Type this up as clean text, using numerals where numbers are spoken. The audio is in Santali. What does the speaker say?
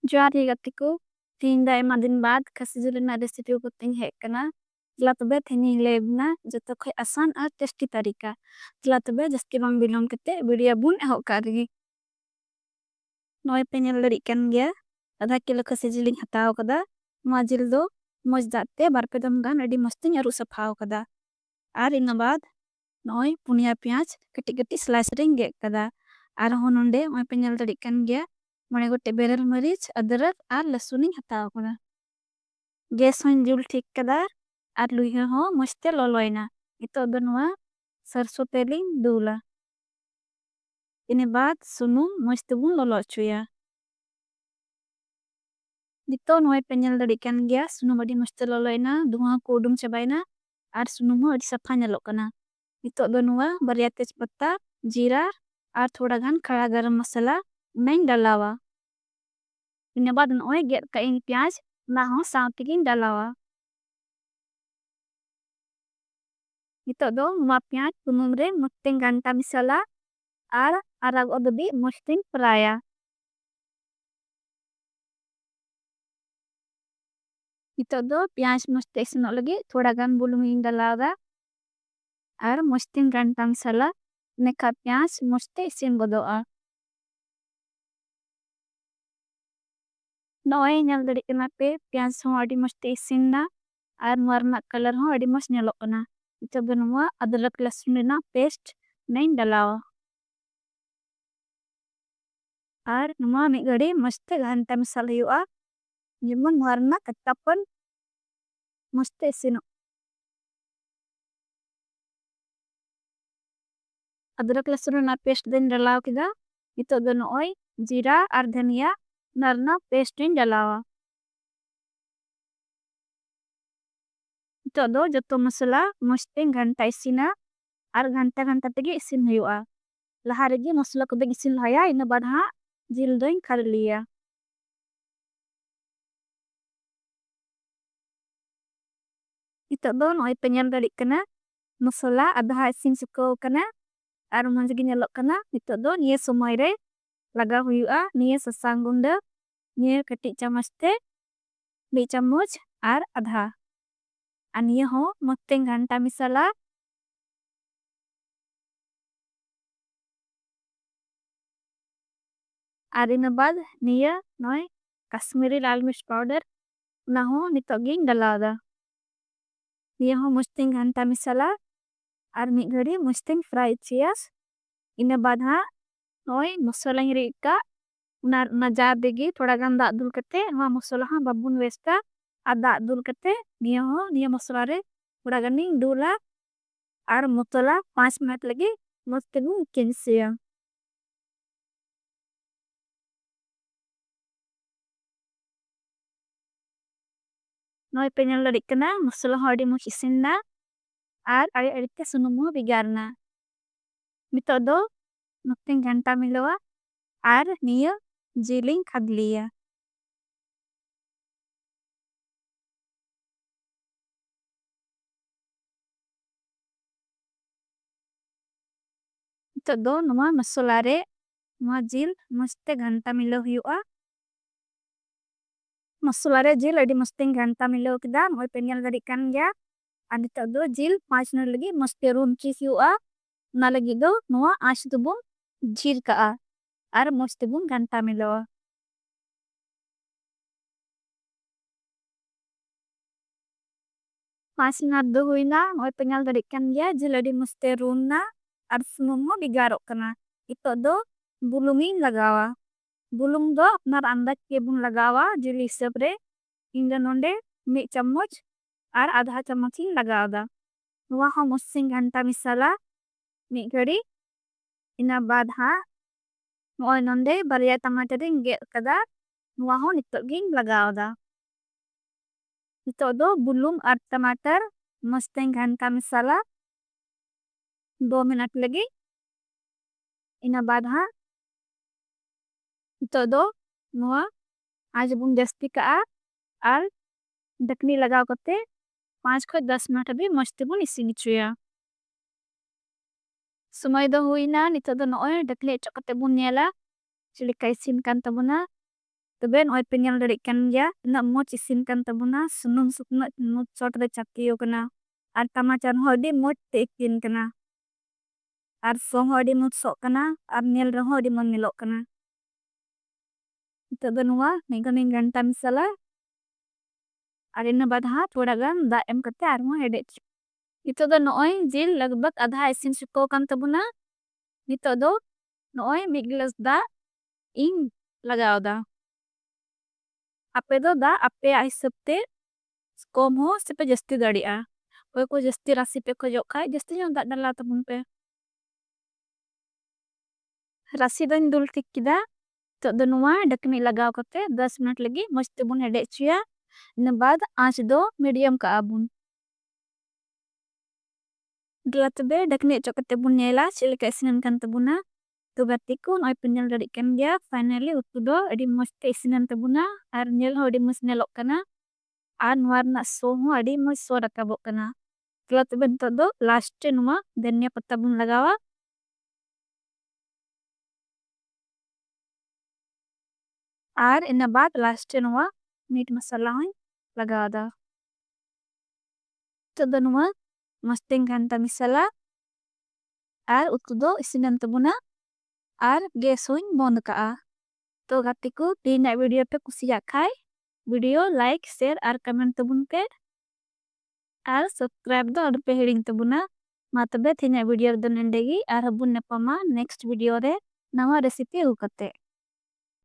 Joari gatiku tinda ema din बाद खसी जिले ना रेसिपी को तिंग है कना तला तबे थेनी लेबना जतो खोई आसान और टेस्टी तरीका तला तबे जस्ती बांग बिलोम कते वीडियो बुन एहो कारी नोय पेनियल लड़िकन गया आधा किलो खसी जिलिंग हताव कदा मा जिल दो मज दाते बारपे दम गान अडी मस्ती अरु सफाव कदा आर इन बाद नोय पुनिया प्याज कटी कटी स्लाइस रिंग गे कदा आर होनोंडे नोय पेनियल लड़िकन गया मने गोटे बेरल मरीच अदरक आर लसुनिंग हताव कदा गैस हों जुल ठीक कदा आर लुइह हो मस्ते लोलोइना इतो दनवा सरसो तेलिंग दूला इने बाद सुनु मस्ते बुन लोलो चुया नितो नोय पेनियल लड़िकन गया सुनु बड़ी मस्ते लोलोइना दुआ कोडुम चबाइना आर सुनु मो अडी सफा नेलोकना नितो दनवा बरिया तेज पत्ता जीरा आर थोड़ा गान खड़ा गरम मसाला उनाइन डलावा इने बाद नोय गेट का इन प्याज ना हो साउतिगिन डलावा नितो दो मा प्याज पुनुमरे मुस्तिंग घंटा मिसला आर आराग ओदबी मुस्तिंग प्राया नितो दो प्याज मुस्ते इसनो लगी थोड़ा गान बुलुमिन डलावा आर मुस्तिंग घंटा मिसला नेका प्याज मुस्ते इसिन बदोआ नोय नल दड़ी कना पे प्याज हो अडी मुस्ते इसिन ना आर मुआरना कलर हो अडी मुस्ट नेलोकना नितो दो अदरक लसुन ना पेस्ट नहीं डलावा आर नुमा मिगड़ी मस्ते घंटा मिसल हुआ जिमन मुआरना कट्टापन मस्ते इसिनो अदरक लसुन ना पेस्ट दिन डलाव किदा नितो दो नोय जीरा आर धनिया नरना पेस्ट दिन डलावा नितो दो जतो मसला मस्ते घंटा इसिना आर घंटा घंटा तगी इसिन हुआ लहारेगी मसला को बेग इसिन लाया इन बाधा जिल दोइन कर लिया नितो दो नोय पेनियल दड़ी कना मसला आधा इसिन सुको कना आर मंजगी नेलोक कना नितो दो निये समय रे लगा हुआ निये ससांग गुंड निये कटी चमचते बी चम्मच आर आधा अनिये हो मस्ते घंटा मिसला आर इन बाद निये नोय कश्मीरी लाल मिर्च पाउडर ना हो नितोगिंग डलादा निये हो मस्ते घंटा मिसला आर मिगड़ी मस्ते फ्राई चियास इन बाद हाँ नोय मसला ही रेका ना जार देगी थोड़ा गान दाद दूल कते वहाँ मसला हाँ बबुन वेस्टा आ दाद दूल कते निये मसला रे थोड़ा गानिंग दूला आर मसला 5 मिनट लगी मस्ते गुं किनसिया नोय पेनियल लड़िकना मसला होड़ी मुख इसिन्ना आर अड़ी अड़िते सुनुमो बिगारना मितो दो मस्ते घंटा मिलवा आर निये जीलिंग खाद लिया मितो दो नुमा मसला रे नुमा जील मस्ते घंटा मिलो हुआ मसला रे जील अड़ी मस्ते घंटा मिलो किदा नोय पेनियल लड़िकन गया अनितो दो जील 5 मिनट लगी मस्ते रूम चीज हुआ ना लगी दो नुआ आश दुबुं जीर का आर मस्ते बुं घंटा मिलो 5 मिनट दो हुई ना नोय पेनियल लड़िकन गया जील अड़ी मस्ते रूम ना आर सुनुमो बिगारो कना इतो दो बुलुमिन लगावा बुलुम दो अपनार अंदाज के बुन लगावा जीली सबरे इंगा नोंडे मी चम्मच आर आधा चम्मच ही लगावा वहाँ मुस्सिंग घंटा मिसला मी गड़ी इना बाद हाँ नोय नोंडे बरिया टमाटरिंग गे कदा वहाँ नितोगिंग लगावा नितो दो बुलुम आर टमाटर मुस्सिंग घंटा मिसला 2 मिनट लगी इना बाद हाँ नितो दो नुआ आज बुन जस्ती का आर दकनी लगाव करते 5 को 10 मिनट अभी मस्ती बुन इसी निचुया सुमाई दो हुई ना नितो दो नोय दकनी चकते बुन नेला चिली कैसीन कांता बुना तबे नोय पे नेल दड़िक कन गया ना मोच इसिन कन तबुना सुनुम सुकना मोच चोट रे चाकियो कना आर टमाटर होडी मोच ते इकिन कना आर सोंग होडी मोच सोक कना आर नेल रहो होडी मन मिलोक कना तबे नुआ निगन घंटा मिसला आर इन बाद हाँ थोड़ा गन दा एम करते आर मो हेडेच इतो दो नोय जिल लगबक आधा इसिन सुको कन तबुना नितो दो नोय मिक गिलास दा इंग लगाओ दा आपे दो दा आपे आई सबते कम हो सिपे जस्ती दाड़िया को जस्ती रासी पे को जोखाई जस्ती जों दा डला तबुन पे रासी दाइन दुल ठीक किदा तो दनुआ डकनी लगाओ करते 10 मिनट लगी मस्त बुन हेडेचिया न बाद आंच दो मीडियम का आबुन डलातबे डकनी चोकते बुन नेला चिल का इसिनन kan तबुना तो गतिको नोय पिनल दड़िकन गया फाइनली उतु दो अडी मस्त इसिनन तबुना आर नेल हो अडी मस्त नेलोक कना आर नुआरना सो हो अडी मस्त सो रकाबोक कना डलातबे नतो दो लास्ट नुआ धनिया पत्ता बुन लगावा आर इन बाद लास्ट नुआ मीट मसाला होई लगावा दा तो दनुआ मस्तिंग घंटा मिसला आर उतु दो इसिनन तबुना आर गैस होई बंद का तो गतिको तीन वीडियो पे कुसिया खाई वीडियो लाइक शेयर आर कमेंट तबुन पे आर सब्सक्राइब दो और पे हिडिंग तबुना मातबे तीन वीडियो दो नंडेगी आर हबुन नेपमा नेक्स्ट वीडियो रे नवा रेसिपी उकते।